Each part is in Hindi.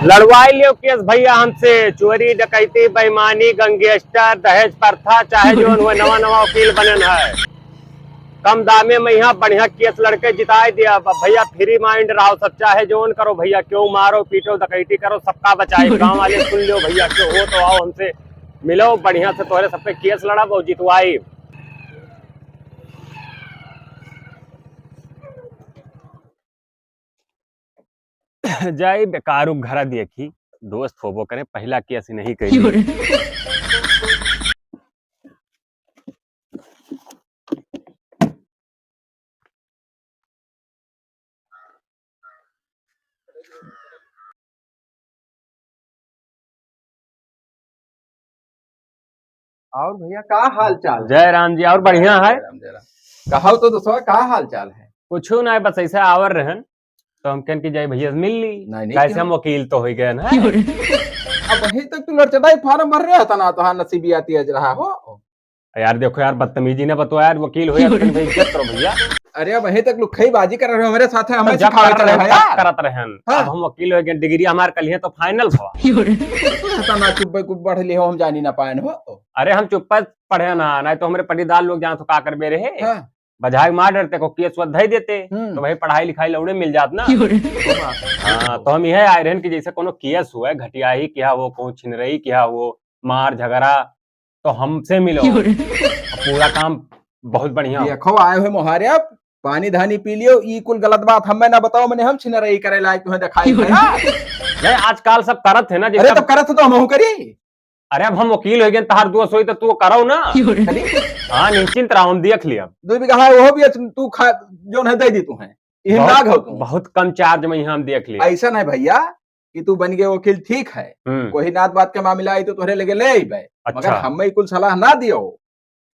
लड़वाई लियो केस भैया हमसे। चोरी डकैती बेईमानी गैंगस्टर दहेज प्रथा चाहे जो हुए नवा नवा वकील बनन है। कम दामे में यहाँ बढ़िया केस लड़के जिताए दिया भैया। फ्री माइंड रहो, सच्चा है जोन करो भैया। क्यों मारो पीटो डकैती करो, सबका बचाए। गांव वाले सुन लो भैया, क्यों हो तो आओ हमसे मिलो बढ़िया से, तोहरे सबके केस लड़ा वो जितवाई। जाई बेकार घर देखी दोस्त होबो करे, पहला केस नहीं कही। और भैया का हाल चाल? जय राम जी। और बढ़िया है? जय राम। कहो तो दोस्तों का हाल चाल है? कुछ ना, बस ऐसा आवर रहन तो हम कहन की जाए भैया मिल ली। नहीं कैसे हम वकील तो हो गए ना। अब वही तक तू लड़चटाई फार्म भर रहा था ना, तो हाँ नसीबी आती है रहा हो। यार देखो यार, बदतमीजी ने बताया यार, वकील हो यार इज्जत करो भैया। अरे वही तक लुखई बाजी कर रहे हो मेरे साथ, हमें जब सिखावे चले हैं यार। करत रहन। हाँ। अब हम वकील हो गए, डिग्री हमार कल है तो फाइनल हुआ। तू ना चुप कुप बढ़ ले हो, हम जानी ना पाए हो। अरे हम चुप पढ़े ना, नहीं तो हमारे पटीदार लोग जहाँ तो का कर बे रहे। हाँ। बजाय मार डरते को केस धई देते हम्म। तो भाई पढ़ाई लिखाई लौड़े मिल जात ना। हाँ, तो हम यह आए रहन कि जैसे कोनो केस हुआ घटिया ही क्या वो को छिनरई क्या वो मार झगड़ा तो हमसे मिलो। पूरा काम बहुत बढ़िया हो। देखो आए हुए मोहारे, अब पानी धानी पी लियो। ई कुल गलत बात हमें ना बताओ, मैंने हम छिनरई करे लायक तुम्हें दिखाई दिया। नहीं आजकल सब करत है ना। अरे तब करत तो हम करी। अरे अब हम वकील हो गए, तहार दोस्त होई तो तू करो ना। हाँ निश्चिंत रहो, हम देख लिया। 2 बीघा है वो भी तू खा जो है दे दी तू है। नाग हो तू। बहुत कम चार्ज में यहाँ हम देख लिया। ऐसा नहीं भैया कि तू बन गए वकील, ठीक है। कोई नात बात के मामला आई तो तोहरे लगे ले आई। अच्छा। मगर हमें कुल सलाह ना दियो।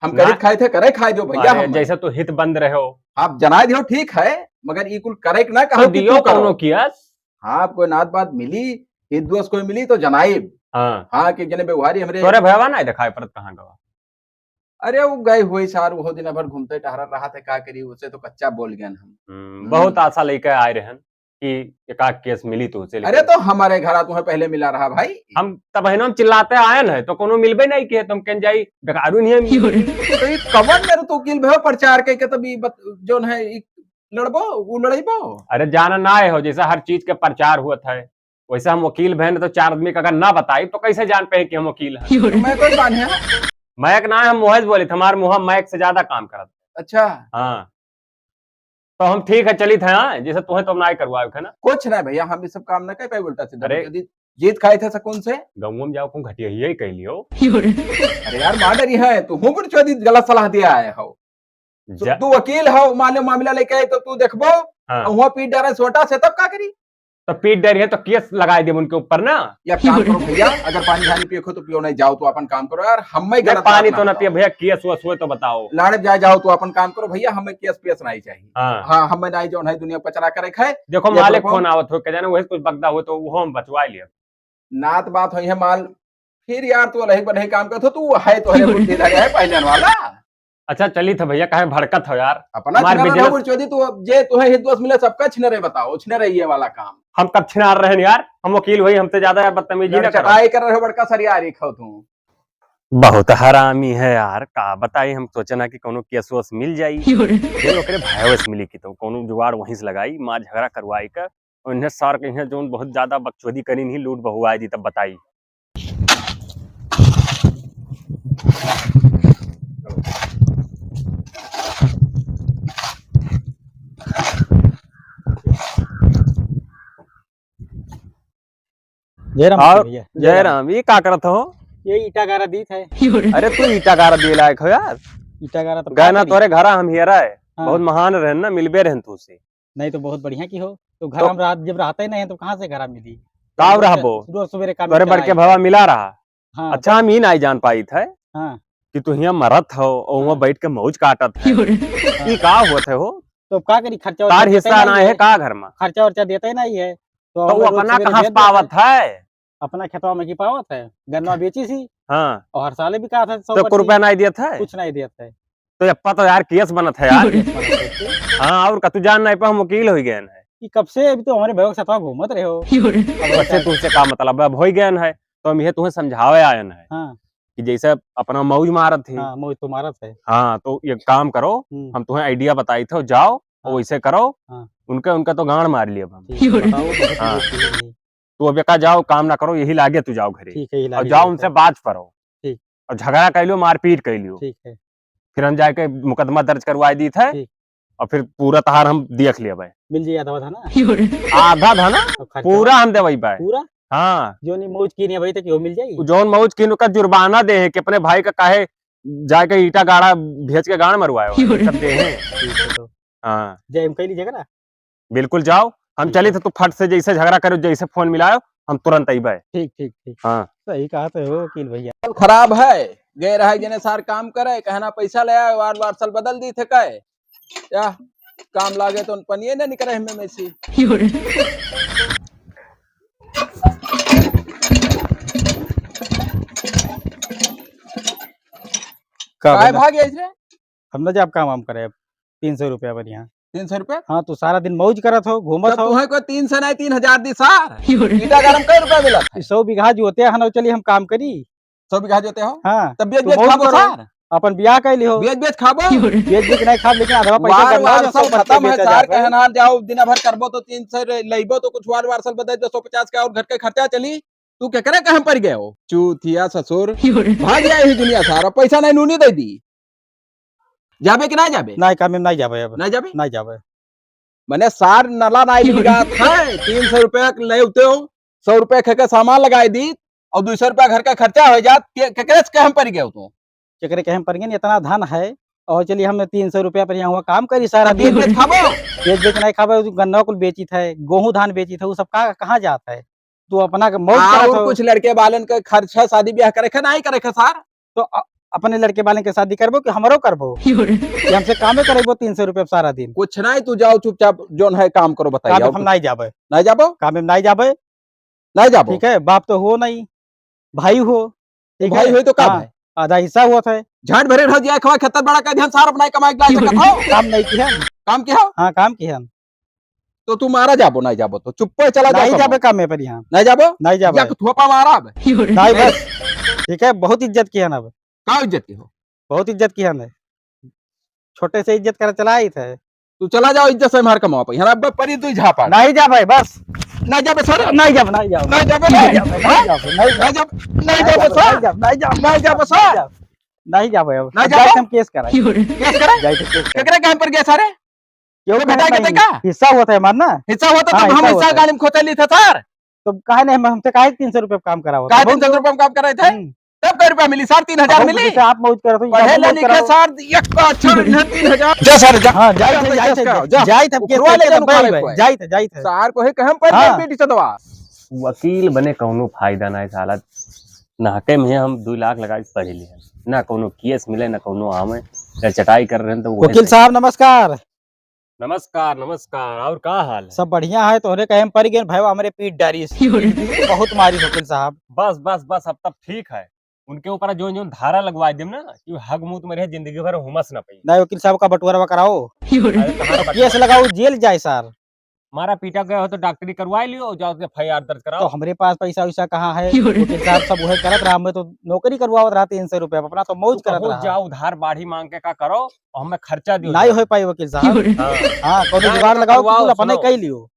हम करे खाए थे करे खाए दो भैया। हम जैसे तो हित बंद रहे हो आप जना दियो ठीक है, मगर ई कुल करे ना कहो तो दियो करो कियस। हाँ कोई नात बात मिली, हित दोस्त कोई मिली तो जनाइब। हाँ कि जने व्यवहारी हमरे तोरे भयवा ना दिखाई पड़त कहाँ गवा। अरे वो गए हुए सार वो दिन भर घूमते टहरा रहा था, का करी उसे तो कच्चा बोल गए हम। बहुत आशा लेकर आए रहन कि एकाक केस मिली तो उसे। अरे तो हमारे घर तुम्हें पहले मिला रहा भाई। हम तब है ना, हम चिल्लाते आए है तो कोनो मिलबे नहीं किए, तुम कन जाई बेकारू नहीं है। तो ये कवन मेरे तो वकील भयो प्रचार के तभी जोन है लड़बो वो लड़ाईबो। अरे जाना ना आए हो, जैसा हर चीज के प्रचार हुआ था वैसे हम वकील बहन तो 4 आदमी का अगर ना बताई तो कैसे जान पे कि हम वकील हैं। मैं कोई बात है मैक ना है, हम मोहज बोले हमारे मुँह मैक से ज्यादा काम करत। अच्छा हाँ तो हम ठीक है चली थे। हाँ जैसे तुम्हें तो ना करवाए थे ना। कुछ नहीं भैया, हम ये सब काम ना कर पाए उल्टा सीधा। अरे जीत खाए थे सकून से गाँव में जाओ घटिया ही कह लियो। अरे यार माडर ही है तू हूँ पर चौधरी गलत सलाह दिया है हो। तू वकील हो, मान लो मामला लेके आए तो तू देखबो। वहाँ पीट डाले छोटा से तब का करी। तो पीट डर है तो केस लगा दे उनके ऊपर ना। या काम करो भैया, अगर पानी झानी पियो तो पियो, नहीं जाओ तो अपन काम करो यार। हमें पानी तो ना पिए भैया, केस वस हुए तो बताओ। लाड़े जाओ तो अपन काम करो भैया, हमें केस पेस नहीं चाहिए। हाँ हमें नहीं जो है दुनिया पचरा करे खाए। देखो मालिक फोन आवत हो जाने वही कुछ बगदा हो तो वो हम बचवा लिया। नात बात हुई है माल फिर यार तू अलग बढ़े काम करते तू है तो है पहले वाला। अच्छा चली था भैया, कहे भड़कत हो यार अपना चौधरी तू जे तुम्हें हित दोस्त मिले सबका छिनरे बताओ, छिनरे ये वाला काम हम कब छिनार रहे यार। हम वकील वही हमसे ज्यादा यार बदतमीजी ना चटाई कर रहे हो बड़का सरिया रिखो तू। बहुत हरामी है यार, का बताई। हम सोचना कि कोनो केस वस मिल जाई ओकरे भाईवस मिली की तो कोनो जुगाड़ वहीं से लगाई मां झगड़ा करवाई का उन्हें सार के जोन बहुत ज्यादा बकचोदी करी नहीं लूट बहुआई दी तब बताई। जय राम ये का करत हो? ये ईटा गारा दी था। अरे तू ईटा गारा दिए लायक हो यार। ईटा गारा तो गहना तोरे घरा हम हियरा है। बहुत महान रहन ना, मिलबे रहन तू से। नहीं तो बहुत बढ़िया की हो तो घर हम रात जब रहते ही नहीं है तो कहाँ से घरा मिली। काव रहबो रोज सवेरे काम तोरे बड़के भवा मिला रहा। हाँ, अच्छा हम ही नहीं जान पाई थे कि तू यहाँ मरत हो और वहाँ बैठ के मौज काटत है। ये का होते हो तो का करी खर्चा तार हिस्सा ना है का घर में खर्चा वर्चा देता ही नहीं है तो वो अपना कहाँ से पावत है। अपना खेतवा में की पावत है, गन्ना बेची सी। हाँ और हर साल भी कहा था तो रुपया नहीं दिया था, कुछ नहीं दिया था। तो अप्पा तो यार केस बनत है यार। हाँ और कतु जान नहीं पा हम वकील हो गए हैं। कि कब से अभी तो हमारे भैया के साथ घूमत रहे हो। अब वैसे तुझसे का मतलब अब हो गया है, तो हम ये तुम्हें समझावे आयन है हाँ कि जैसे अपना मौज मारत थी। हाँ मोहित तुम्हारा है। हाँ तो ये काम करो, हम तुम्हें आइडिया बताई थे, जाओ और हाँ। वैसे करो। हाँ। उनका उनका तो गांड मार लिया अब हम। ठीक है, बताओ बहुत हाँ। इज्जत की है भाई। तू अब का जाओ, काम ना करो, यही लागे तू जाओ घरे ठीक है, ये और लागे जाओ जाए उनसे है। बात करो ठीक। और झगड़ा कर लियो, मारपीट कर लियो, ठीक है। फिर हम जाके मुकदमा दर्ज करवा दी थे ठीक। और फिर पूरा तहार हम देख लिया भाई। मिल जाए आधा था ना। आधा था ना, और खर्चा पूरा हम दे वही पाए। पूरा हाँ जो नहीं मौज की नहीं भाई तक वो मिल जाएगी। जौन मौज की का जुर्माना दे है कि अपने भाई का काहे जाके ईटा गाड़ा भेज के गाड़ मरवाए हो, सब दे हैं। ठीक है तो हाँ जय हम कह लीजिएगा ना। बिल्कुल जाओ, हम ठीक चली है। थे, तू फट से जैसे झगड़ा करो, जैसे फोन मिलायो हम तुरंत आई बाय। ठीक ठीक ठीक। हाँ सही कहा तो हो वकील भैया। खराब है, गए रहे जने सार काम करे, कहना पैसा ले आए, वार वार साल बदल दी थे कहे या काम लागे तो पनिए नहीं निकले हमें में सी। काय भाग गए थे? हम ना जब काम वाम करे 300 रुपया पर यहाँ। 300 रुपए? हाँ तो सारा दिन मौज करत हो, घूमत तब हो। तुम्हें को 300 नहीं 3000 दी सार। ईटा गाड़म कई रुपए मिला था? 100 बीघा जोते हैं ना, चलिए हम काम करी। 100 बीघा जोते हो? हाँ तब बेच तो बेच मौज खाबो करो। सार? अपन ब्याह कर लियो। बेच बेच खाबो? बेच बेच नहीं खा, लेकिन आधा पैसा वार करना वार जो साल सब खत्म है बेचा सार, जाता है। कहना जाओ दिन भर करबो तो 300 लेबो तो कुछ वार वार साल बदल 250 का और घर के खर्चा चली। तू क्या करे कहां पर गए हो चूतिया ससुर? भाग गया यही दुनिया सारा, पैसा नहीं नूनी दे दी। जाबे कि नहीं जाबे? नहीं काम में नहीं जाबे, अब नहीं जाबे? नहीं जाबे। मैंने सार नला नहीं लीगा था, 300 रुपया लेते हो, 100 रुपया के सामान लगाई दी और 200 रुपया घर का खर्चा हो जात, केकरे से कहम पर गए हो तू? चक्रे के हम पर गए, इतना धन है और चलिए हमने 300 रुपया पर यहाँ हुआ काम करी सारा बेच दिन। बेच खाबो? बेच बेच नहीं खाबे, गन्ना कुल बेची था, गेहूं धान बेची था, वो सब कहाँ जाता है। तू अपना मौज करत और हो। कुछ लड़के बालन का खर्चा शादी ब्याह करे के नहीं करे के सार? तो अपने लड़के वाले के शादी करबो कि हमरो करबो? कि हमसे कामे करेबो 300 रुपया सारा दिन? कुछ नहीं, तू जाओ चुपचाप जोन है काम करो, बताइए। काम हम नहीं जाबे। नहीं जाबो? काम में नहीं जाबे। नहीं जाबो? ठीक है, बाप तो हो नहीं, भाई हो। ठीक भाई है? हुई तो कब हाँ, है? आधा हिस्सा हुआ था। झाट भरे रह जाए, खवा खतर बड़ा कर ध्यान सार अपना कमाई ला सकत हो। काम नहीं किया। काम किया हो? हाँ काम किया। तो तू मारा जाबो? नहीं जाबो तो चुप पे चला नहीं जाओ। जाबे काम में पर यहाँ। नहीं जाबो? नहीं जाबे। या थोपा मारा अब? नहीं बस। ठीक है, बहुत इज्जत किया ना। का इज्जत की हो? बहुत इज्जत किया ना, छोटे से इज्जत कर चला ही था। तू चला जाओ, इज्जत से मार कमाओ पे। अब परी तू झापा। नहीं जा भाई बस। नहीं जाबे सर? नहीं जाब नहीं जाब नहीं जाबे? नहीं जाब नहीं जाब नहीं जाब? नहीं जाबे सर? नहीं जाब नहीं जाबे सर? नहीं जाब अब नहीं जाए जाबो? हम केस कराए। केस करे? जाए तो केस कराए। केकरे काम पर गए सारे? क्यों बेटा नहीं, कहते क्या? हिस्सा हुआ था मानना। हिस्सा होता हाँ, तो हम हिस्सा हिस्सा होता है। गाड़ी में खोते ली थे सर। तो काहे नहीं, हमसे काहे 300 रुपये काम करा हुआ? का 300 रुपये में काम कर रहे थे? तब कई रुपया मिली सर? 3000 मिली? आप मौज करो तो पढ़े ले लिखे सर, एक का अक्षर नहीं 3000। जा सर जा। हाँ जाए थे जाए थे जाए थे केस कराए जाए थे। सार को है कहम पर हाँ। बेटी सदवा। वकील बने कौनो फायदा ना है साला, नाके में हम 2 लाख लगा के पढ़े लिए ना, कोनो केस मिले ना कोनो आवे, चटाई कर रहे हैं तो वकील साहब नमस्कार। नमस्कार नमस्कार, और का हाल है? सब बढ़िया है, तोहरे कहे हम पड़ गए भाई, हमारे पीठ डारी बहुत मारी वकील साहब। बस बस बस, अब तब ठीक है। उनके ऊपर जो जो धारा लगवा देम ना कि हग मुंह में रहे, जिंदगी भर हुमस ना पई। नहीं वकील साहब का बंटवारा कराओ, अरे तुम्हारा केस लगाओ, जेल जाए सर। मारा पीटा गया हो तो डॉक्टरी करवा लियो, जाओ FIR दर्ज तो कराओ। हमारे पास पैसा वैसा कहाँ है? वकील साहब सब वही करत रहा, हमें तो नौकरी करवावत रहा 300 रुपया, अपना तो मौज करत तो रहा। जाओ उधार बाढ़ी मांग के का करो और हमें खर्चा दियो। नहीं हो पाई वकील साहब। हाँ, हाँ कोनो नहीं, जुगाड़ लगाओ, करवाओ, कुल अपने सुनो। कह लियो।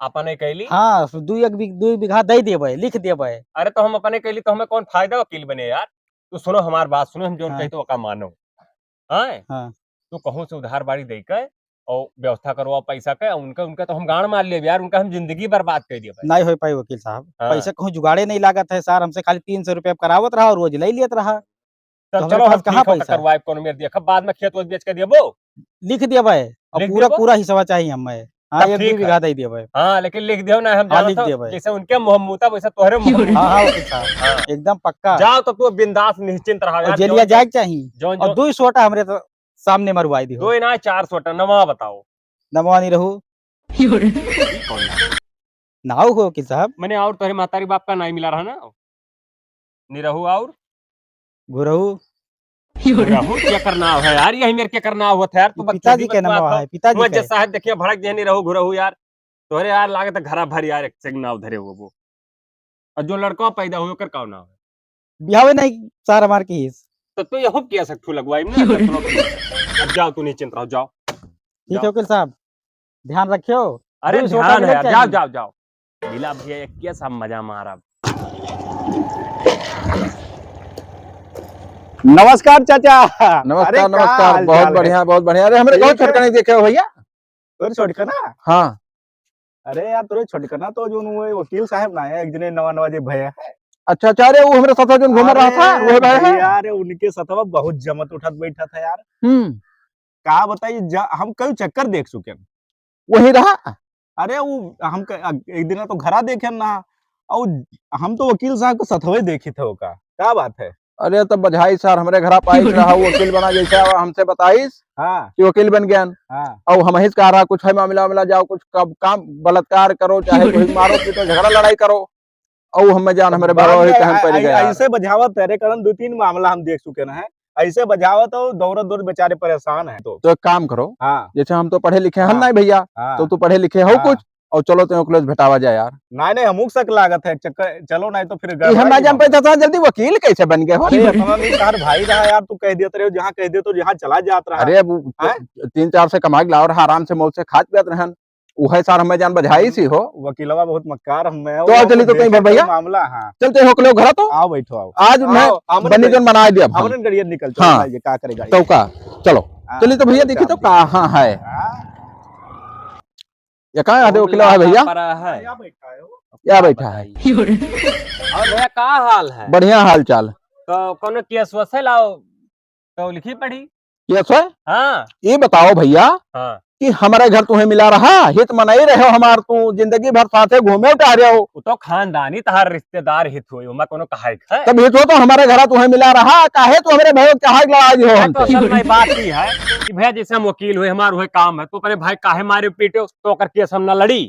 अपने कैली? हाँ 2 बीघा दे देबे, लिख देबे। अरे तो हम अपने कैली तो हमें कौन फायदा वकील बने यार। तो सुनो हमार बात सुनो, हम जो हाँ। कही तो का मानो। हाँ हाँ। तो कहूँ से उधार बाड़ी दे के और व्यवस्था करवाओ पैसा के, उनका उनका तो हम गाड़ मार लिए यार, उनका हम जिंदगी बर्बाद कर दिए भाई। नहीं हो पाई वकील साहब। हाँ। पैसा कहूँ जुगाड़े नहीं लागत है सर, हमसे खाली 300 रुपया करावत रहा और रोज ले लियत रहा। तो हमारे चलो पास हम कहाँ ठीक होकर पैसा? करवाए, कौन मेरे देखा बाद में खेत वेत बेच के देबो। लिख देबे और लिख पूरा देबो? पूरा हिस्सा चाहिए हमें। हाँ तब 1-2 ठीक है। बीघा दे देबे। हाँ लेकिन लिख दियो ना, हम हाँ, जानत लिख हो, देबे। जैसे उनके मोहम्मूता वैसे तोहरे मोहम्मूता। हाँ हाँ वकील साहब हाँ। एकदम पक्का। जाओ तो तू बिंदास निश्चिंत रहा और यार। जेलिया जाए चाहिए जौन और 2 सोटा हमरे तो सामने मरवाई दी हो। 2 ना 4 सोटा नवा बताओ। नमवानी रहू कौन ना? नाव हो वकील साहब। मैंने और तोहरे मातारी बाप का नहीं मिला रहा ना, निरहू और गुरहू रहू क्या करना है यार, यही मेरे क्या करना हुआ था यार। तू पिताजी के नाम है, पिताजी मुझे के। साहब देखिए भड़क देनी रहू घुरहू यार। तोरे यार लागत घरा भर यार एक से एक नाव धरे वो। और जो लड़का पैदा हुए ओकर का नाव है। बिहावे नहीं सर हमार की। तो यहो किया सकथू लगवाई ना अब जाओ तू निश्चिंत रहो जाओ। ठीक है वकील साहब, ध्यान रखियो। अरे दूर से होकर ध्यान है मिलक यार, चाहिए। जाओ जाओ जाओ। लीला भैया एक क्या सब मजा मारा। नमस्कार चाचा। नमस्कार अरे का नमस्कार, हाल बहुत चाल है? बढ़िया बहुत बढ़िया। अरे हमरे ठीक गाँव है। छोटका नहीं देखे हो भैया? तोरे छोटकना? हाँ अरे यार तोरे छोटकना तो जो वो वकील साहब ना है एक दिन नवा नवा जे भैया है। अच्छा अच्छा, अरे वो हमारे साथ जो घूम रहा था वो भाई है। यार उनके सतवा बहुत जमत उठत बैठा था यार। हम्म, का बताइए हम कई चक्कर देख चुके हैं। वही रहा। अरे वो एक दिन तो घरा देखे ना, और हम तो वकील साहब को सतवे देखे थे का। क्या बात है? अरे तब बधाई सर, हमारे घर पाइस रहा वो वकील बना जैसा हमसे बताइस हाँ कि वकील बन गया। हाँ। और हम ही कह रहा कुछ है मामला वामला, जाओ कुछ काम बलात्कार करो, चाहे कोई मारो पीटो झगड़ा लड़ाई करो। और हम जान हमारे बाबा वही कहन पड़ गया। ऐसे बजावत तेरे कारण 2-3 मामला हम देख चुके ना है। ऐसे बजावत हो दौड़त दौड़ बेचारे परेशान है। तो एक काम करो, हाँ जैसे हम तो पढ़े लिखे हैं हाँ। नहीं भैया, हाँ। तो तू पढ़े लिखे हो हाँ। कुछ, और चलो तो ओकलेस भेटावा जाए यार। नहीं हमूक सक लागत है चक्कर, चलो नहीं तो फिर ये हम ना गड़बड़ा जान पाता था जल्दी वकील कैसे बन गए हो। अरे अपना नहीं तार भाई रहा यार, तू कह देते रहे जहाँ कह दे तो जहाँ चला जात रहा। अरे अब 3-4 से कमा के लाओ रहा, आराम से मौज से खात पियत रहन। वही सार हमें जान बधाई सी हो। वकीलवा बहुत मक्कार हम मैं तो आओ चली तो कहीं देखे भैया। मामला। हाँ चलते हो कलो घर तो आओ बैठो आओ। आज मैं बनी जन बना दिया हम। हमने गड़िया निकल हाँ। चलो ये क्या करेगा तो का चलो हाँ, चलिए तो भैया चलो देखिए तो चाल कहाँ है हाँ। ये, कहाँ है वकील है भैया? है यहाँ बैठा है वो। क्या बैठा है? और भैया का हाल है? बढ़िया हाल चाल। तो कोनो केस वसे लाओ तो लिखी पढ़ी। ये सो हाँ ये बताओ भैया हाँ। कि हमारे घर तुम्हें मिला रहा, हित मनाई रहे हो हमार, तू जिंदगी भर साथे घूमे उठा रहे हो, वो तो खानदानी तहार रिश्तेदार हित हुई उमा कोनो कहाई है। तब हित हो तो हमारे घर तुम्हें मिला रहा, काहे तू हमारे भाई कहा लड़ा दी हो तो हमसे? असल में बात ही है कि भैया जैसे हम वकील हुए हमारा वही काम है, तो अपने भाई काहे मारे पीटे तो ओकर केस हम न लड़ी।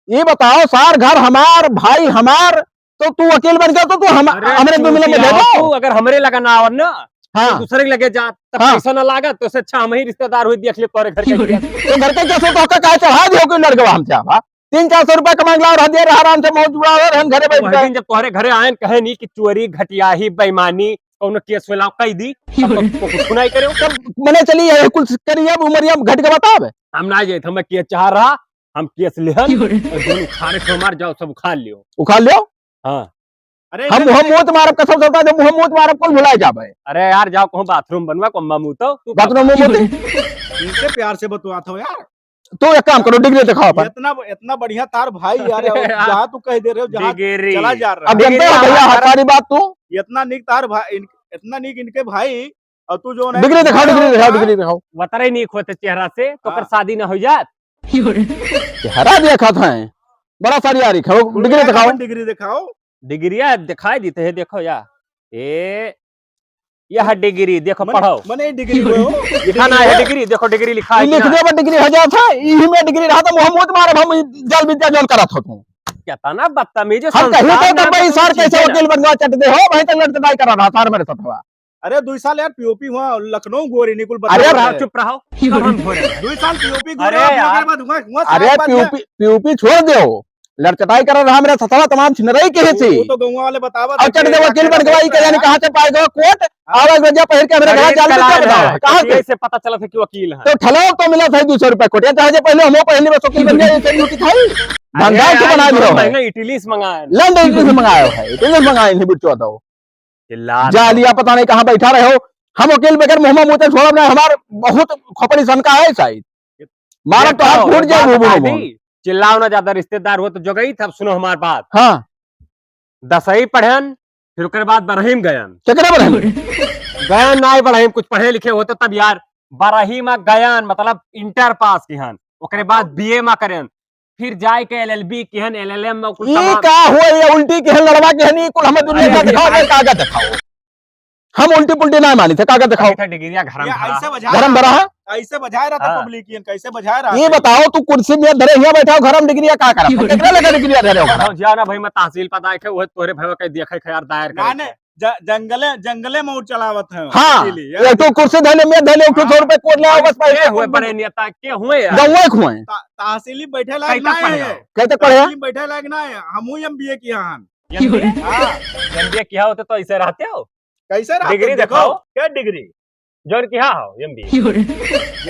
ये बताओ सार घर हमार भाई हमार, तो तू वकील बन गया तो तू हमारे दो मिले में दे तू दो। अगर हमरे लगा ना और ना हाँ तो दूसरे के लगे जा तब हाँ। पैसा ना लागत, तो उससे अच्छा हम ही रिश्तेदार हुए देख ले तोरे घर के केस। तो घर के कैसे तो का चढ़ा दियो कोई लड़के हमसे आवा 300-400 रुपया कमा के लाओ दिया रहा आराम से मौज उड़ा रहे हम घरे बैठ वही गए। दिन जब तोहरे घरे आए कहे नहीं कि चोरी घटियाही बेईमानी कोनो केस हुए कई दी कुछ नहीं करे। मने चली है कुल करिए उमरिया घट के बतावे हम ना जाए हमें केस चाह रहा, हम केस लेहन और दोनों खाने को मार जाओ सब खा लियो। उखाड़ लियो। हाँ अरे हम मुंह मारब कसम चलता जब मुंह मारब कौन भुलाए जाबे। अरे यार जाओ कहूं बाथरूम बनवा को मम्मू तो तू बाथरूम में मोती इनसे प्यार से बतवात हो यार। तो एक काम करो डिग्री दिखाओ अपन। इतना बढ़िया तार भाई यार जहाँ तू कह दे रहे हो जहाँ डिग्री चला जा रहा अब है। जानते हो भैया हमारी बात तू इतना निक तार भाई इतना निक इनके भाई, और तू जो डिग्री दिखाओ डिग्री दिखाओ डिग्री दिखाओ। वतरे नहीं खोते चेहरा से तो कर हाँ। शादी ना हो जात। हरा दिया खाता है बड़ा सारी आ रही है डिग्री दिखाओ। डिग्री दिखाओ। डिग्रिया दिखाई देते है देखो या ए यह डिग्री देखो पढ़ो मने डिग्री हो लिखा ना है डिग्री देखो डिग्री लिखा है लिख दे डिग्री हो जाता है यही में डिग्री रहा तो मुंह मुंह मारब हम जल विद्या जोन करत हो तू। कहता ना बदतमीज हम कहीं तो भाई सर कैसे वकील बनवा चट दे हो भाई तक लड़ाई करा रहा सर मेरे साथ हुआ। अरे 2 साल यार पीओपी हुआ लखनऊ गोरी निकुल अरे बता। चुप रहो सब हम घोरे 2 साल पीओपी अरे गोरी यार। बाद हुआ अरे पीयूपी छोड़ दो लड़चटाई कर रहा मेरा सतवा तमाम छिनरई के थी वो तो गांव वाले बतावा और चट दे वकील बन गई के यानी कहां से पाएगा कोर्ट आवाज गजा पहिर के मेरे घर जाल में बताओ कहां से से पता चला था कि वकील है। तो ठलाव तो मिला था 200 रुपया कोटिया चाहे पहले हम पहले में वकील बन गए ड्यूटी खाई धंधा के बना दियो है महंगा इटली से मंगाया लंदन से मंगायो है इतने मंगाए नहीं बिचो दो जा लिया पता नहीं कहां बैठा रहे हो। हम वकील बगैर मुंह मुंह छोड़ रहे हमार बहुत खोपड़ी सन का है शायद मारा तो हाथ फूट जाए। चिल्लाओ ना ज्यादा रिश्तेदार हो तो जो गई तब सुनो हमारी बात। हाँ 10वीं पढ़न फिर उसके बाद बरहीम गयन चक्कर बने गयन ना बरहीम कुछ पढ़े लिखे होते तब यार बरहीम गयन मतलब इंटर पास किहन ओकरे बाद बीए में करन फिर जाए के एलएलबी किहन एलएलएम में कुछ ये का हुआ ये उल्टी के लड़वा के नहीं कुल हम दुनिया का दिखाओ मैं कागज दिखाओ हम उल्टी पुल्टी ना मानी थे कागज दिखाओ डिग्रिया घर में ऐसे बजा गरम भरा है ऐसे बजाए रहा था हाँ। पब्लिक कैसे बजाए रहा ये बताओ तू कुर्सी में धरे हिया बैठा गरम डिग्री का करा केकरा लगा डिग्री धरे हो जाना भाई मैं तहसील पता है वो तोरे भैया के देखे खैर दायर ना करे ने जंगले जंगले में चलावत है हाँ इसीलिए। एक तो कुर्सी धले में धले उठो 100 रुपए कोट ले आओ बस के पैसे हुए बड़े नेता के हुए यार गौवे खुए तहसीली बैठे लायक कैसे ना पढ़े है हो? कहते पढ़े तहसीली बैठे लायक ना है हमू एमबीए किया हन एमबीए किया होते तो ऐसे रहते हो कैसे रहा डिग्री तुम देखो दिखाओ। क्या डिग्री जोन किया हो एमबीए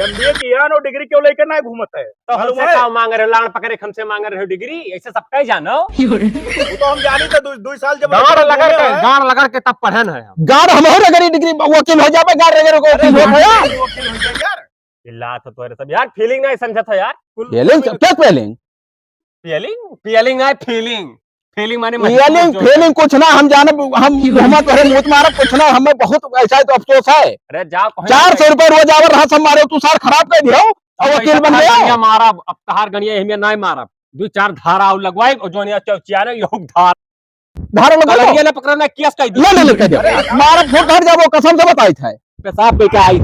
एमबीए किया नो डिग्री क्यों लेकर ना घूमत है तो मालूम हमसे है? काम मांग रहे हो लाड़ पकड़े हमसे मांग रहे हो डिग्री ऐसे सबका ही जानो वो तो हम जानी थे 2 साल जब गाड़ लगा के तब पढ़न है हम गाड़ हम हो गरी डिग्री वकील हो जावे गाड़ रगे को वकील हो गया वकील हो जाए यार चिल्ला तो तोरे सब यार फीलिंग नहीं समझत है यार फेलिंग क्या फेलिंग फीलिंग नहीं फीलिंग फीलिंग माने फेलिंग फेलिंग कुछ ना हम जाने हम तोरे मुंह मारा कुछ ना हमें बहुत ऐसा तो अफसोस है अरे जाओ कहीं 400 रुपए रोज आवर रहा सब मारे तू सार खराब कर दियो और वकील बन गया मारा अब तहार गणिया हमें नहीं मारा 2-4 धारा और लगवाए और जोनिया चौचिया ने योग धार धारा लगा कलरिया ने पकड़ना केस कर दिया ले ले ले कह दियो मारा फोट हट जाबो कसम से बताई था पेशाब पे क्या आई